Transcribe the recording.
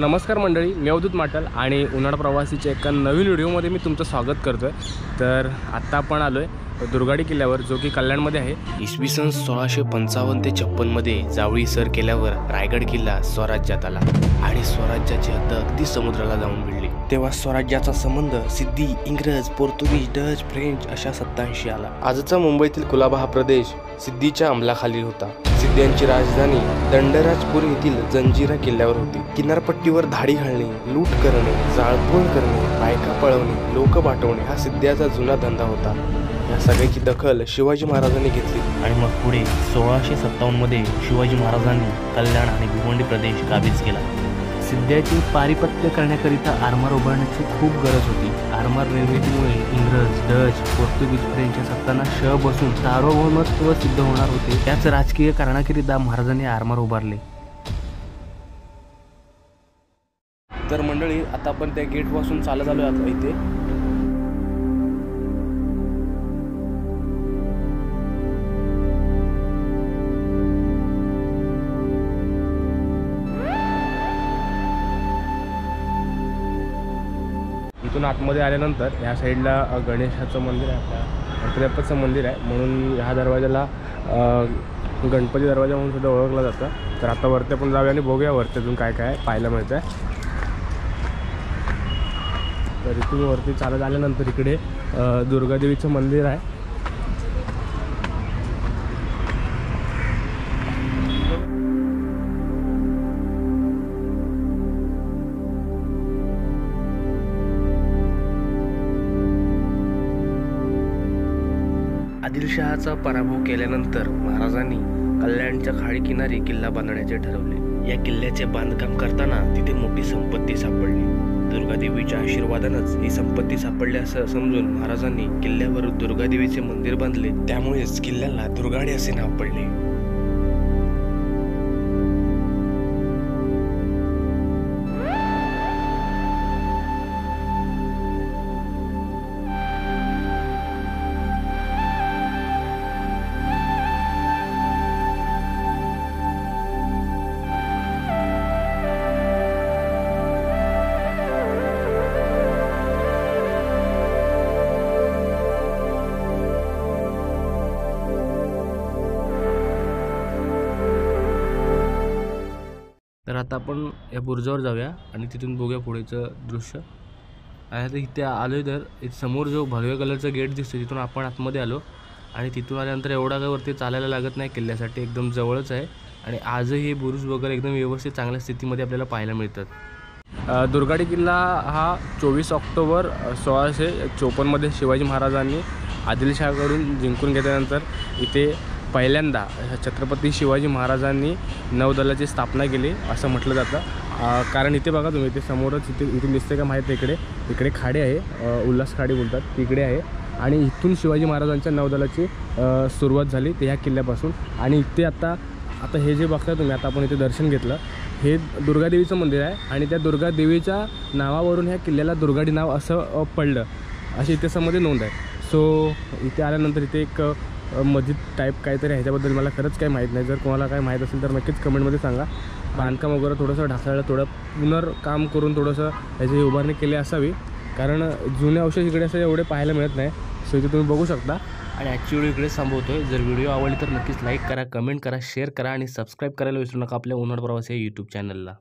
नमस्कार मंडळी, मी अवधूत माटल आणि उन्हाळ प्रवासीच्या एका नवीन व्हिडिओमध्ये मी तुमचं स्वागत करतोय। तर आत्ता आपण आलोय दुर्गाडी किल्ल्यावर, जो की कल्याणमध्ये आहे। इसवी सन 1655 ते 56 मध्ये जावळी सर केल्यावर रायगड किल्ला स्वराज्यात आला आणि स्वराज्याची हद्द अगदी समुद्राला जाऊन भिडली। तेव्हा स्वराज्याचा संबंध सिद्धी, इंग्रज, पोर्तुगीज, डच, फ्रेंच अशा सत्तांशी आला। आजचा मुंबईतील कुलाबा हा प्रदेश सिद्धीच्या अंमलाखाली होता। सिद्ध्यांची राजधानी दंडराजपूर येथील जंजिरा किल्ल्यावर होती। किनारपट्टीवर धाडी घालणे, लूट करणे, जाळपोळ करणे, बायका पळवणे, लोक बाटवणे हा सिद्ध्याचा जुना धंदा होता। या सगळ्याची दखल शिवाजी महाराजांनी घेतली आणि मग पुढे 1657 मध्ये शिवाजी महाराजांनी कल्याण आणि भिवंडी प्रदेश काबीज केला। सिद्ध्याची पारिपत्य करण्याकरिता आरमार उभारण्याची खूप गरज होती। आरमार निर्मितीमुळे इंग्रज, डच, पोर्तुगीज, फ्रेंच या सत्तांना श बसून सार्वभौमत्व सिद्ध होणार होते। त्याच राजकीय कारणाकरिता महाराजांनी आरमार उभारले। तर मंडळी, आता आपण त्या गेट पासून चालत आलो आता इथे। इथून आतमध्ये आल्यानंतर ह्या साईडला गणेशाचं मंदिर आहे, आपल्या गणपतीचं मंदिर आहे, म्हणून ह्या दरवाजाला गणपती दरवाजा म्हणून सुद्धा ओळखला जातं। तर आता वरती आपण जाऊया आणि बघूया वरती अजून काय काय पाहायला मिळतं आहे। तर इथून वरती चालत आल्यानंतर इकडे दुर्गादेवीचं मंदिर आहे। आदिलशहाचा पराभव केल्यानंतर महाराजांनी कल्याणच्या खाडी किनारी किल्ला बांधण्याचे ठरवले। या किल्ल्याचे बांधकाम करताना तिथे मोठी संपत्ती सापडली। दुर्गादेवीच्या आशीर्वादानंच ही संपत्ती सापडली असं समजून महाराजांनी किल्ल्यावर दुर्गादेवीचे मंदिर बांधले। त्यामुळेच किल्ल्याला दुर्गाडी असे नाव पडले। तर आता आपण या बुरुजावर जाऊया आणि तिथून बघूया पुढेचं दृश्य। आणि आता इथे आलो तर समोर जो भगव्या कलरचा गेट दिसतो तिथून आपण आतमध्ये आलो आणि तिथून आल्यानंतर एवढा काय वरती चालायला लागत नाही, किल्ल्यासाठी एकदम जवळच आहे। आणि आजही हे बुरुज वगैरे एकदम व्यवस्थित चांगल्या स्थितीमध्ये आपल्याला पाहायला मिळतात। दुर्गाडी किल्ला हा 24 ऑक्टोबर 1654 मध्ये शिवाजी महाराजांनी आदिलशहाकडून जिंकून घेतल्यानंतर इथे पहिल्यांदा छत्रपती शिवाजी महाराजांनी नौदलाची स्थापना केली असं म्हटलं जातं। कारण इथे बघा तुम्ही, इथे समोरच इथून दिसते का माहीत आहे, इकडे खाडी आहे, उल्हास खाडी बोलतात, तिकडे आहे। आणि इथून शिवाजी महाराजांच्या नौदलाची सुरुवात झाली ते ह्या किल्ल्यापासून। आणि इथे आता हे जे बघता तुम्ही, आता आपण इथे दर्शन घेतलं, हे दुर्गादेवीचं मंदिर आहे आणि त्या दुर्गादेवीच्या नावावरून ह्या किल्ल्याला दुर्गाडी नाव असं पडलं, अशी इतिहासामध्ये नोंद आहे। सो इथे आल्यानंतर इथे एक मस्जिद टाईप काहीतरी, ह्याच्याबद्दल मला खरंच काही माहीत नाही। जर कोणाला काही माहीत असेल तर नक्कीच कमेंटमध्ये सांगा। बांधकाम वगैरे थोडंसं ढासळलं, थोडं पुनर्काम करून थोडंसं ह्याची उभारणी केली असावी, कारण जुने अवशेष इकडे असं एवढे पाहायला मिळत नाही। सो इथे तुम्ही बघू शकता। आणि आजची व्हिडिओ इकडेच थांबवतोय। जर व्हिडिओ आवडली तर नक्कीच लाईक करा, कमेंट करा, शेअर करा आणि सबस्क्राईब करायला विसरू नका आपल्या उन्हाळ प्रवासी या यूट्यूब चॅनलला।